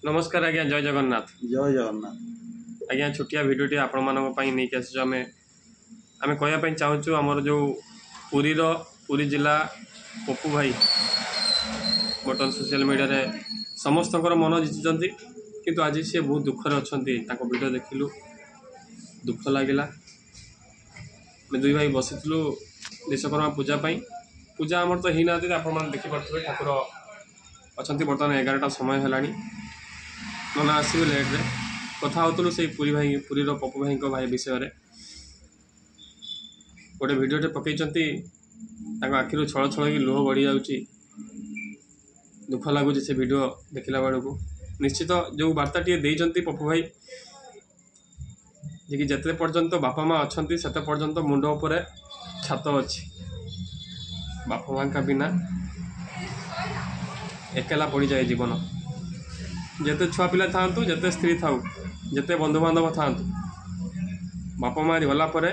नमस्कार आज्ञा जय जगन्नाथ। जय जगन्नाथ आज्ञा छोटिया भिडियोटी आपण मानक पई नहीं के आसु आमे कहया पई चाहूछु हमर जो पुरी जिला पप्पू भाई बटन सोशल मीडिया रे समस्त मन जिति किंतु आज सी बहुत दुख रे अछंती ताको वीडियो देखिलु दुख लागिला। मैं दुई भाई बसिलु विश्वकर्मा पूजा पाई पूजा आमर तो होना आप देखी पारे ठाकुर अच्छा बर्तमान 11टा समय है नना आसवे लेट्रे कथा होलु से पुरी भाई पुरीर पप्पू भाई भाई विषय में गोटे भिडियोटे पकई आखिर छल छल कि लुह गड़ी जाऊँगी दुख लगुच से वीडियो देखला बेलू निश्चित जो वार्ताटी देती पप्पू भाई जे कि जिते पर्यंत बापा माँ अच्छा से पर्यंत मुंड उपर छात अच्छी बापा माँ का बिना एकेला पड़ जाए जीवन जिते छुआ पिला था जिते स्त्री थाऊ जिते बंधुबांधव था बापा माँ गलापर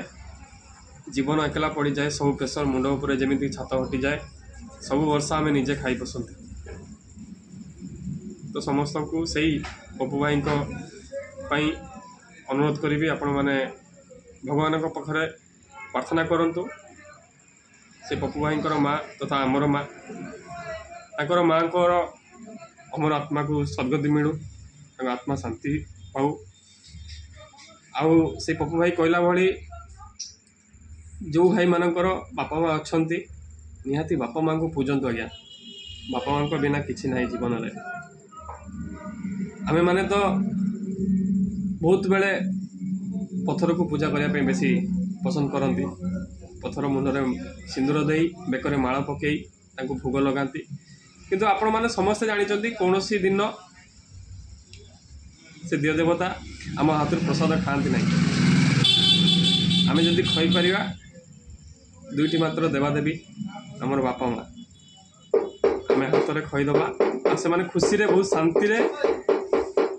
जीवन एकेला पड़ जाए सब प्रेसर मुंड उपर जमी छात हटि जाए सब वर्षा आम निजे खाई पसंद तो समस्त को सही पप्पू भाई अनुरोध करी आपण मैंने भगवान पाखे प्रार्थना करंतु से पप्पू भाई माँ तथा आमर माँ ताकर माँ को अमर आत्मा को सद्गति मिलू आत्मा शांति पाऊ आउ से पप्पू भाई कहला भली जो भाई मानकर बापा माँ अच्छा निहाती बापा माँ को पूजंतु आज्ञा बापा माँ को बिना किसी ना जीवन में आमे माने तो बहुत बेले पत्थर को पूजा करने बेसी पसंद करती पत्थर मुंडरे सिंदूर दे बेकरे माला पकई भोग लगाती किंतु आपण माने समस्ते जानी कौन सी दिन से दिय देवता आम हाथ प्रसाद खाती ना आम जदि खईपर दुईटी मात्र देवादेवी आमर बापा माँ आम हाथ में खईदबा से माने खुशी रे बहुत शांति रे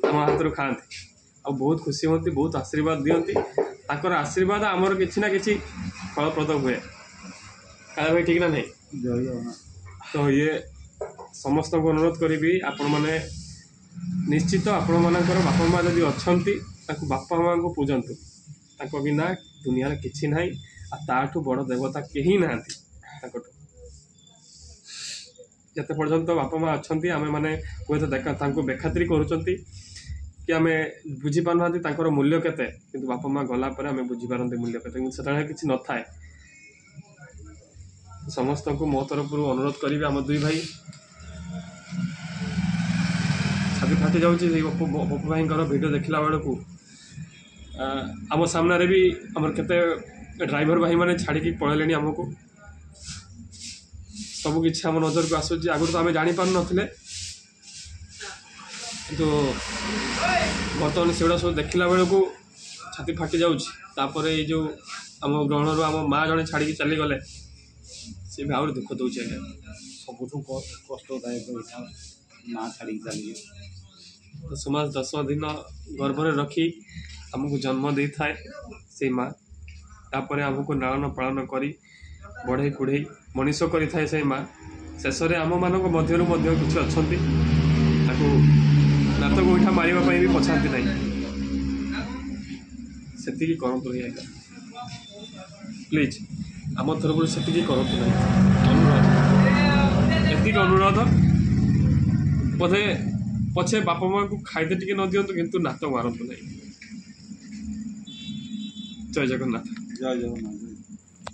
आम हाथ खाती आ बहुत खुशी होती बहुत आशीर्वाद दियंती ताकर आशीर्वाद आमर किसी ना कि फलप्रद हुए क्या भाई ठीक ना नहीं तो ये समस्त को अनुरोध करी आपण मैंने निश्चित आपण मानकर बापा माँ जब अच्छा बापा माँ को पूजतु बिना दुनिया किसी ना ताठू बड़ देवता कहीं ना जिते पर्यंत बापा माँ अच्छा आम मैंने हूँ देखा बेखातिरी करुँच कि आम बुझीपार मूल्य केते किंतु बापा माँ गलापर आम बुझीपारती मूल्य केते से किसी न थाए समस्त को मो तरफ अनुरोध करी आम दुई भाई छाती फाटी जाऊँगी पप्पू भाई वीडियो देखला बेलू आम सामने भी आम केते ड्राइवर भाई मैंने छाड़ी पलैले आमको सब किसी आम नजर को आसूँ आगुरी तो आम जापार ना तो बर्तमान से सब देखला बेलू छाती फाटी जापर ये जो आम ग्रहण आम माँ जड़े छाड़ी चली गले सी भी दुख दूँ सब कष्टदायक माँ छाड़ी चली तो समाज 10 दिन गर्भरे रखी आमको जन्म दे थाए से माँ तापर आमको लालन पालन करी बढ़ई कुढ़ई मनीष करी थाए से माँ शेष में आम मान मध्य किसी अच्छा नात गोईठा मारे भी पछाती ना से करतु आज्ञा प्लीज आम तरफ से करतु ना अनुरोध एति अनुरोध बोधे पछे बापा माँ को खाईदे टी न दिंतु किंतु नात मारतु ना। जय जगन्नाथ। जय जगन्नाथ।